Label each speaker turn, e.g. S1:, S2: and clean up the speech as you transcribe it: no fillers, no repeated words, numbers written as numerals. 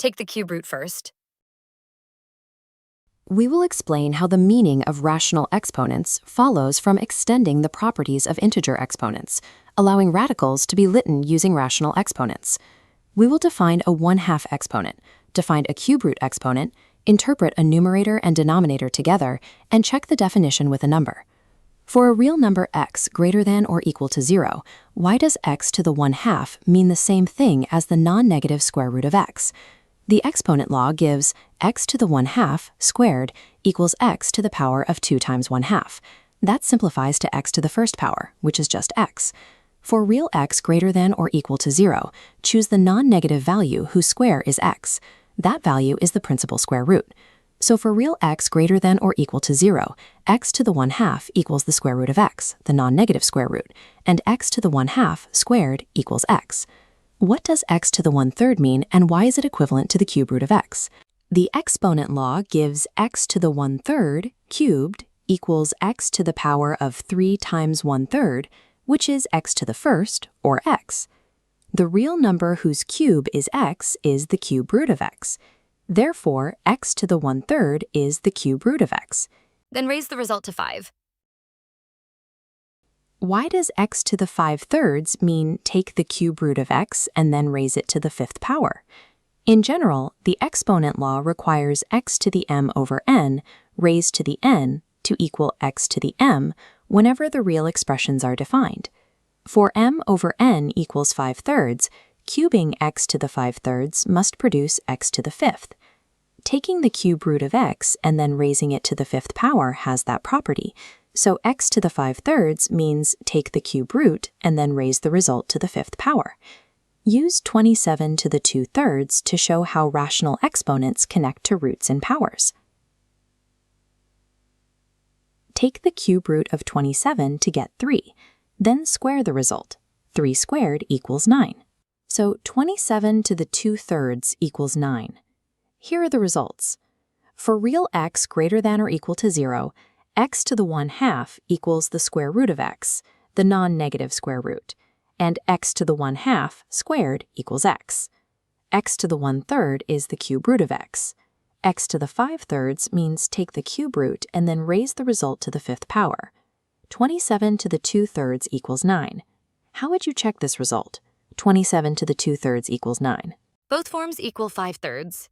S1: Take the cube root first.
S2: We will explain how the meaning of rational exponents follows from extending the properties of integer exponents, allowing radicals to be written using rational exponents. We will define a 1/2 exponent, define a cube root exponent, interpret a numerator and denominator together, and check the definition with a number. For a real number x greater than or equal to 0, why does x to the 1/2 mean the same thing as the non-negative square root of x? The exponent law gives x to the 1/2 squared equals x to the power of 2 times 1/2. That simplifies to x to the first power, which is just x. For real x greater than or equal to 0, choose the non-negative value whose square is x. That value is the principal square root. So for real x greater than or equal to 0, x to the 1/2 equals the square root of x, the non-negative square root, and x to the 1/2 squared equals x. What does x to the 1/3 mean, and why is it equivalent to the cube root of x? The exponent law gives x to the 1/3 cubed equals x to the power of 3 times 1/3, which is x to the first, or x. The real number whose cube is x is the cube root of x. Therefore, x to the 1/3 is the cube root of x.
S1: Then raise the result to 5.
S2: Why does x to the 5/3 mean take the cube root of x and then raise it to the 5th power? In general, the exponent law requires x to the m over n raised to the n to equal x to the m whenever the real expressions are defined. For m over n equals 5/3, cubing x to the 5/3 must produce x to the 5th. Taking the cube root of x and then raising it to the 5th power has that property, so x to the 5/3 means take the cube root and then raise the result to the 5th power. Use 27 to the 2/3 to show how rational exponents connect to roots and powers. Take the cube root of 27 to get 3, then square the result. 3 squared equals 9. So 27 to the 2/3 equals 9. Here are the results. For real x greater than or equal to 0, x to the 1/2 equals the square root of x, the non-negative square root, and x to the 1/2 squared equals x. X to the 1/3 is the cube root of x. X to the 5/3 means take the cube root and then raise the result to the 5th power. 27 to the 2/3 equals 9. How would you check this result? 27 to the 2/3 equals 9.
S1: Both forms equal 5/3.